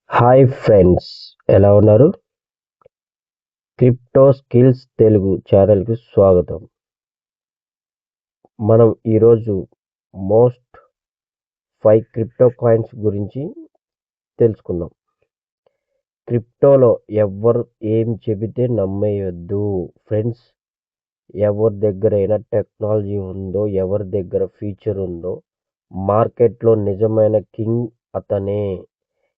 Hi friends, ఎలా ఉన్నారు? Crypto skills Telugu ఛానల్కి స్వాగతం. మనం ఈరోజు మోస్ట్ 5 క్రిప్టో కాయిన్స్ గురించి తెలుసుకుందాం. క్రిప్టోలో ఎవ్వరు ఏం చెబితే నమ్మేయొద్దు ఫ్రెండ్స్. ఎవరి దగ్గరైనా టెక్నాలజీ ఉందో, ఎవరి దగ్గర ఫీచర్ ఉందో, మార్కెట్లో నిజమైన కింగ్ అతనే.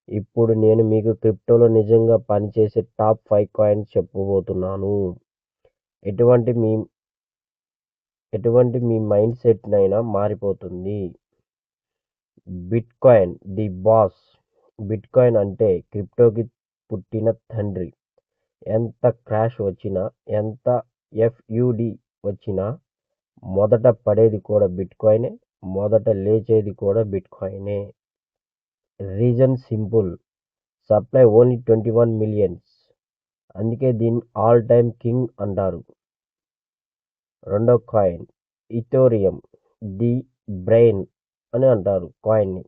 ఇప్పుడు నేను మీకు క్రిప్టోలో నిజంగా పనిచేసే టాప్ 5 కాయిన్స్ చెప్పబోతున్నాను. ఎటువంటి మీ మైండ్ సెట్నైనా మారిపోతుంది. Bit coin the boss. Bit coin అంటే క్రిప్టోకి పుట్టిన తండ్రి. ఎంత క్రాష్ వచ్చినా, ఎంత FUD వచ్చినా మొదట పడేది కూడా బిట్ కాయినే, మొదట లేచేది కూడా బిట్ కాయినే. Reason simple, supply only 21 millions, అందుకే దీన్ని ఆల్ టైమ్ కింగ్ అంటారు. రెండో కాయిన్ ఇథోరియం, ది బ్రెయిన్ అని అంటారు కాయిన్ని.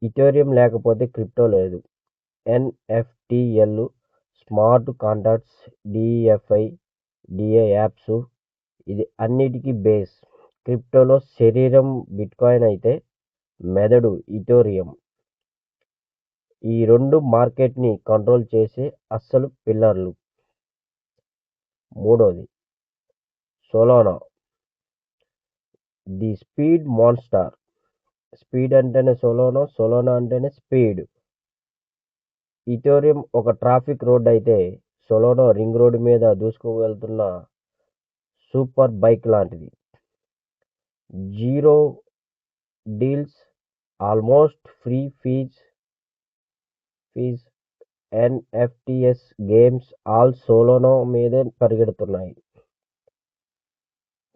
ఇథోరియం లేకపోతే క్రిప్టో లేదు. NFTL, smart contracts, DeFi, DA apps, ఇది అన్నిటికీ బేస్. క్రిప్టోలో శరీరం బిట్కాయిన్ అయితే మెదడు ఇథోరియం. ఈ రెండు మార్కెట్ని కంట్రోల్ చేసే అస్సలు పిల్లర్లు. మూడోది Solana, the speed monster. Speed అంటేనే సోలానా, సోలానా అంటేనే స్పీడ్. ఇథోరియం ఒక ట్రాఫిక్ రోడ్ అయితే సోలానా రింగ్ రోడ్ మీద దూసుకువెళ్తున్న సూపర్ బైక్ లాంటిది. Zero deals, almost free fees, NFTs, games all Solana మీదే పరిగెడుతున్నాయి.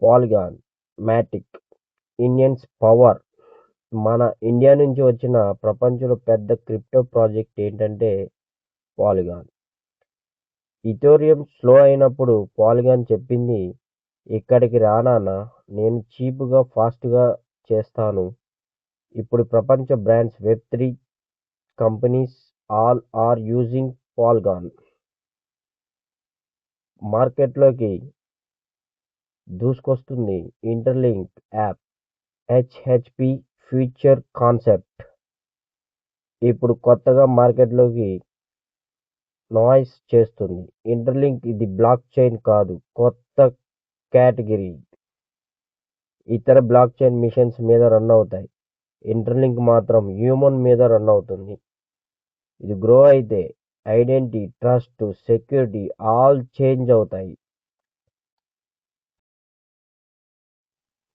Polygon Matic, Indians power. మన ఇండియా నుంచి వచ్చిన ప్రపంచంలో పెద్ద క్రిప్టో ప్రాజెక్ట్ ఏంటంటే పాలిగాన్. ఇథోరియం స్లో అయినప్పుడు పాలిగాన్ చెప్పింది, ఇక్కడికి రానానా, నేను చీప్గా ఫాస్ట్గా చేస్తాను. ఇప్పుడు ప్రపంచ brands, Web3 companies all are using Polygon. మార్కెట్లోకి దూసుకొస్తుంది Interlink app, HHP future concept. ఇప్పుడు కొత్తగా మార్కెట్లోకి నాయిస్ చేస్తుంది. ఇంటర్లింక్ ఇది బ్లాక్ చైన్ కాదు, కొత్త కేటగిరీ. ఇతర బ్లాక్ చైన్ మిషన్స్ మీద రన్ అవుతాయి, ఇంటర్లింక్ మాత్రం హ్యూమన్ మీద రన్ అవుతుంది. ఇది గ్రో అయితే identity, trust, security all change అవుతాయి.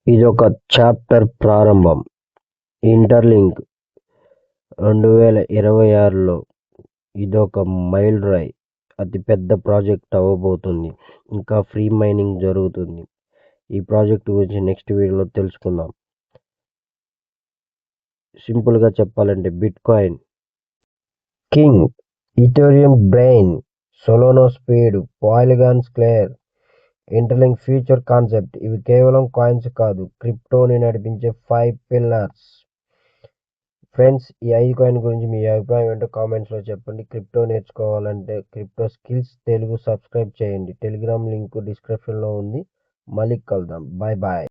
ఇదొక చాప్టర్ ప్రారంభం. ఇంటర్లింక్ 2026లో ఇదొక మైల్ రాయి, అతిపెద్ద ప్రాజెక్ట్ అవ్వబోతుంది. ఇంకా ఫ్రీ మైనింగ్ జరుగుతుంది. ఈ ప్రాజెక్ట్ గురించి నెక్స్ట్ వీడియోలో తెలుసుకుందాం. సింపుల్గా చెప్పాలంటే bitcoin king, Ethereum brain, Solana speed, Polygon square, Interlink future concept. ఇవి కేవలం కాయిన్స్ కాదు, క్రిప్టోని నడిపించే 5 పిల్లర్స్. ఫ్రెండ్స్, ఈ 5 కాయిన్ గురించి మీ అభిప్రాయం ఏంటో కామెంట్స్లో చెప్పండి. క్రిప్టో నేర్చుకోవాలంటే క్రిప్టో స్కిల్స్ తెలుగు సబ్స్క్రైబ్ చేయండి. టెలిగ్రామ్ లింక్ డిస్క్రిప్షన్లో ఉంది. మళ్ళీ కలుద్దాం. Bye bye.